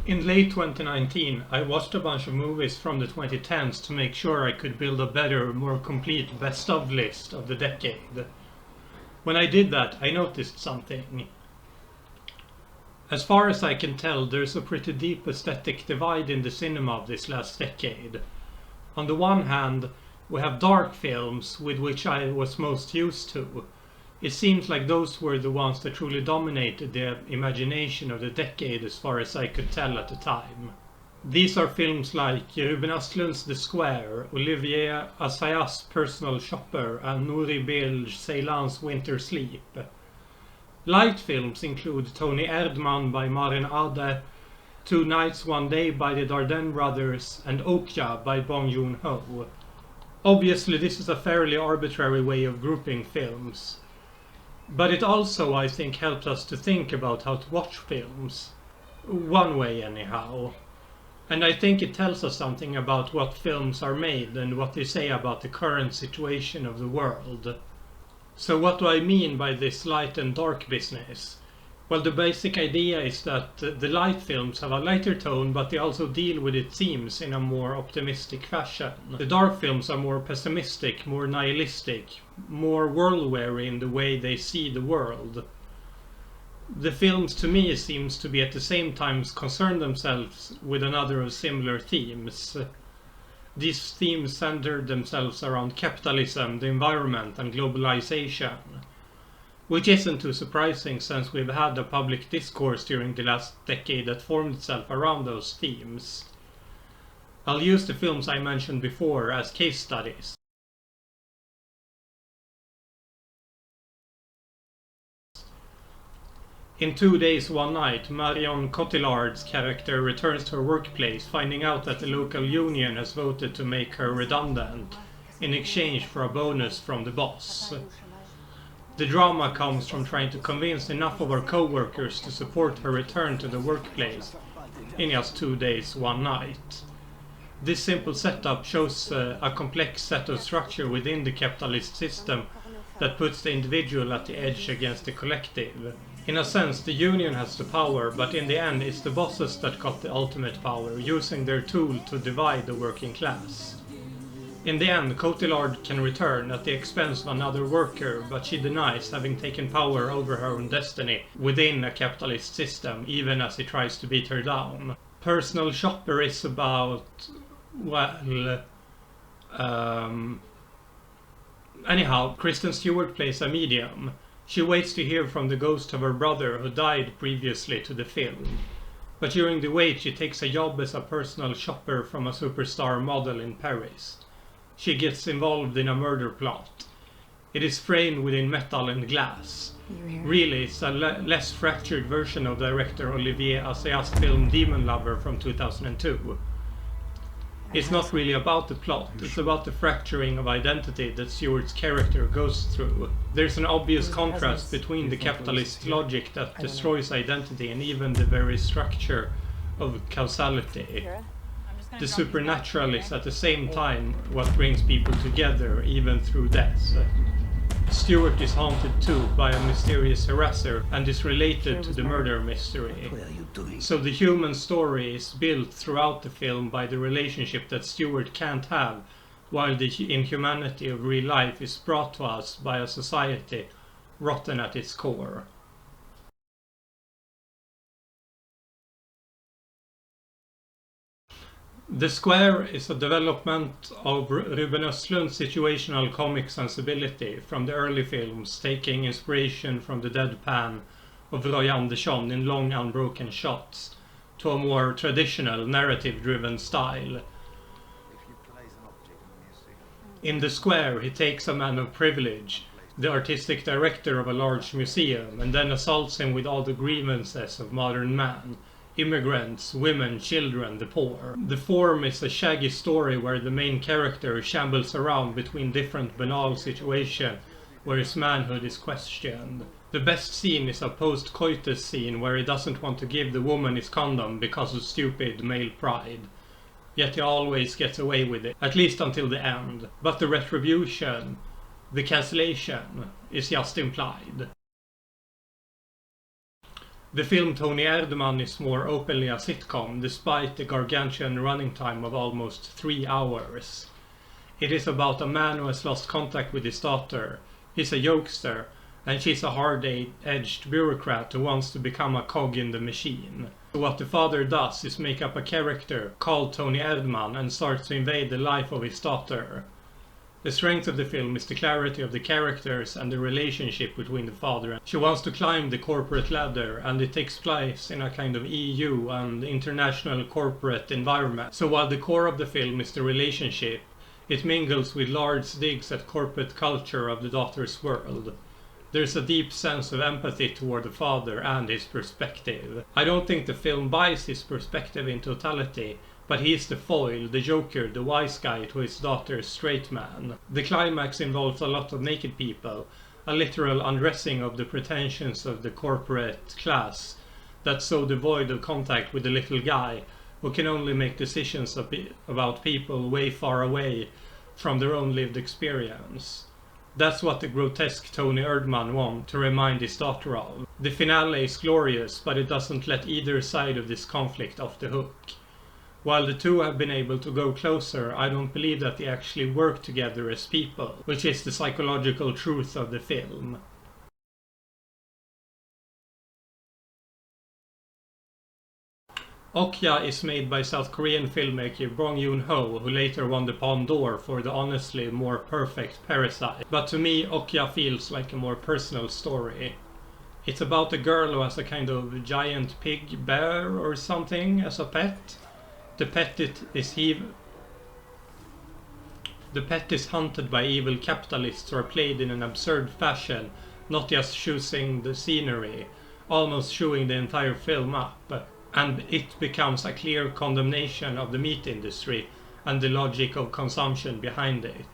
In late 2019, I watched a bunch of movies from the 2010s to make sure I could build a better, more complete best-of list of the decade. When I did that, I noticed something. As far as I can tell, there's a pretty deep aesthetic divide in the cinema of this last decade. On the one hand, we have dark films, with which I was most used to. It seems like those were the ones that truly dominated the imagination of the decade as far as I could tell at the time. These are films like Ruben Östlund's The Square, Olivier Assayas's Personal Shopper, and Nouri Bilge Ceylan's Winter Sleep. Light films include Tony Erdmann by Maren Ade, Two Nights One Day by the Dardenne brothers, and Okiya by joon-ho. Obviously this is a fairly arbitrary way of grouping films. But it also, I think, helps us to think about how to watch films. One way, anyhow. And I think it tells us something about what films are made and what they say about the current situation of the world. So what do I mean by this light and dark business? Well, the basic idea is that the light films have a lighter tone, but they also deal with its themes in a more optimistic fashion. The dark films are more pessimistic, more nihilistic, more world-weary in the way they see the world. The films, to me, seems to be at the same time concern themselves with another of similar themes. These themes center themselves around capitalism, the environment, and globalization. Which isn't too surprising since we've had a public discourse during the last decade that formed itself around those themes. I'll use the films I mentioned before as case studies. In 2 Days, One Night, Marion Cotillard's character returns to her workplace, finding out that the local union has voted to make her redundant in exchange for a bonus from the boss. The drama comes from trying to convince enough of her co-workers to support her return to the workplace in just 2 days, one night. This simple setup shows a complex set of structure within the capitalist system that puts the individual at the edge against the collective. In a sense, the union has the power, but in the end it's the bosses that got the ultimate power, using their tool to divide the working class. In the end, Cotillard can return at the expense of another worker, but she denies having taken power over her own destiny within a capitalist system, even as he tries to beat her down. Personal Shopper is about, well... Anyhow, Kristen Stewart plays a medium. She waits to hear from the ghost of her brother who died previously to the film. But during the wait, she takes a job as a personal shopper from a superstar model in Paris. She gets involved in a murder plot. It is framed within metal and glass. Really, it's a less fractured version of director Olivier Assayas's film Demon Lover from 2002. It's not really about the plot, it's about the fracturing of identity that Stewart's character goes through. There's an obvious contrast between the capitalist logic that destroys identity and even the very structure of causality. The supernatural is at the same time what brings people together, even through death. Stewart is haunted too by a mysterious harasser and is related to the murder mystery. So the human story is built throughout the film by the relationship that Stewart can't have, while the inhumanity of real life is brought to us by a society rotten at its core. The Square is a development of Ruben Östlund's situational comic sensibility from the early films, taking inspiration from the deadpan of Roy Andersson in long unbroken shots to a more traditional narrative-driven style. In The Square, he takes a man of privilege, the artistic director of a large museum, and then assaults him with all the grievances of modern man. Immigrants, women, children, the poor. The form is a shaggy story where the main character shambles around between different banal situations where his manhood is questioned. The best scene is a post-coitus scene where he doesn't want to give the woman his condom because of stupid male pride. Yet he always gets away with it, at least until the end. But the retribution, the cancellation, is just implied. The film Tony Erdmann is more openly a sitcom, despite the gargantuan running time of almost 3 hours. It is about a man who has lost contact with his daughter. He's a jokester, and she's a hard-edged bureaucrat who wants to become a cog in the machine. So what the father does is make up a character called Tony Erdmann and starts to invade the life of his daughter. The strength of the film is the clarity of the characters and the relationship between the father and she wants to climb the corporate ladder, and it takes place in a kind of EU and international corporate environment. So while the core of the film is the relationship, it mingles with large digs at corporate culture of the daughter's world. There's a deep sense of empathy toward the father and his perspective. I don't think the film buys his perspective in totality, but he is the foil, the joker, the wise guy to his daughter's straight man. The climax involves a lot of naked people, a literal undressing of the pretensions of the corporate class that's so devoid of contact with the little guy who can only make decisions about people way far away from their own lived experience. That's what the grotesque Tony Erdmann wants to remind his daughter of. The finale is glorious, but it doesn't let either side of this conflict off the hook. While the two have been able to go closer, I don't believe that they actually work together as people, which is the psychological truth of the film. Okiya is made by South Korean filmmaker joon-ho, who later won the Palme d'Or for the honestly more perfect Parasite. But to me, Okiya feels like a more personal story. It's about a girl who has a kind of giant pig bear or something as a pet. The pet is hunted by evil capitalists who are played in an absurd fashion, not just choosing the scenery, almost chewing the entire film up, and it becomes a clear condemnation of the meat industry and the logic of consumption behind it.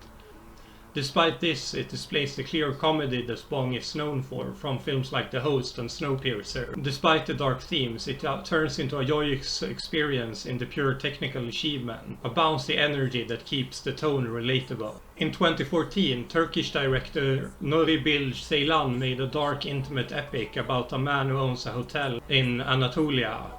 Despite this, it displays the clear comedy that Bong is known for, from films like The Host and Snowpiercer. Despite the dark themes, it turns into a joyous experience in the pure technical achievement, a bouncy energy that keeps the tone relatable. In 2014, Turkish director Nuri Bilge Ceylan made a dark, intimate epic about a man who owns a hotel in Anatolia.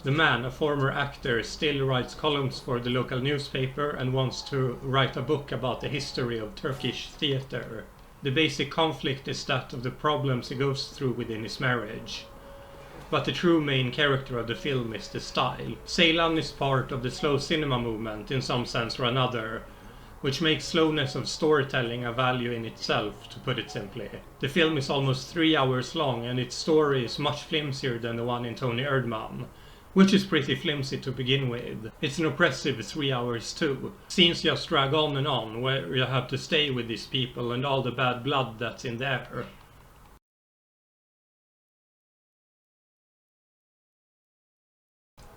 The man, a former actor, still writes columns for the local newspaper and wants to write a book about the history of Turkish theatre. The basic conflict is that of the problems he goes through within his marriage. But the true main character of the film is the style. Ceylan is part of the slow cinema movement in some sense or another, which makes slowness of storytelling a value in itself, to put it simply. The film is almost 3 hours long, and its story is much flimsier than the one in Tony Erdmann, which is pretty flimsy to begin with. It's an oppressive 3 hours too. Scenes just drag on, where you have to stay with these people and all the bad blood that's in the air.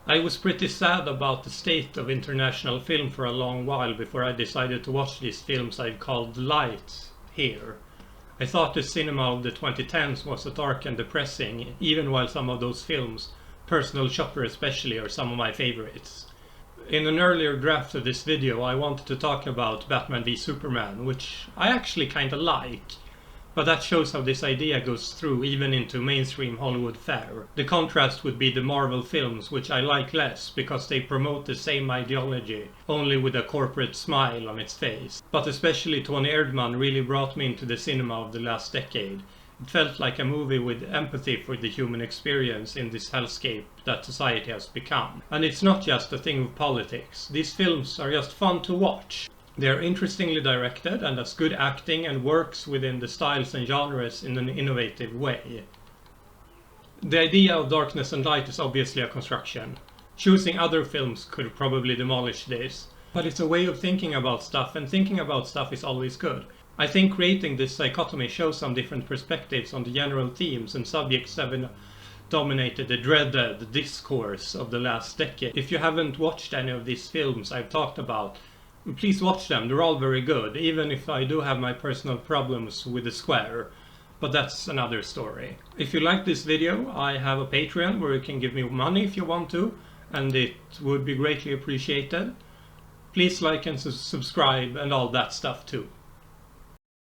I was pretty sad about the state of international film for a long while before I decided to watch these films I've called light here. I thought the cinema of the 2010s was dark and depressing, even while some of those films, Personal Shopper especially, are some of my favorites. In an earlier draft of this video I wanted to talk about Batman v Superman, which I actually kinda like, but that shows how this idea goes through even into mainstream Hollywood fare. The contrast would be the Marvel films, which I like less because they promote the same ideology, only with a corporate smile on its face. But especially Tony Erdmann really brought me into the cinema of the last decade. It felt like a movie with empathy for the human experience in this hellscape that society has become. And it's not just a thing of politics. These films are just fun to watch. They are interestingly directed and has good acting and works within the styles and genres in an innovative way. The idea of darkness and light is obviously a construction. Choosing other films could probably demolish this, but it's a way of thinking about stuff, and thinking about stuff is always good. I think creating this dichotomy shows some different perspectives on the general themes and subjects that have dominated the dreaded discourse of the last decade. If you haven't watched any of these films I've talked about, please watch them. They're all very good, even if I do have my personal problems with the square. But that's another story. If you like this video, I have a Patreon where you can give me money if you want to, and it would be greatly appreciated. Please like and subscribe and all that stuff too.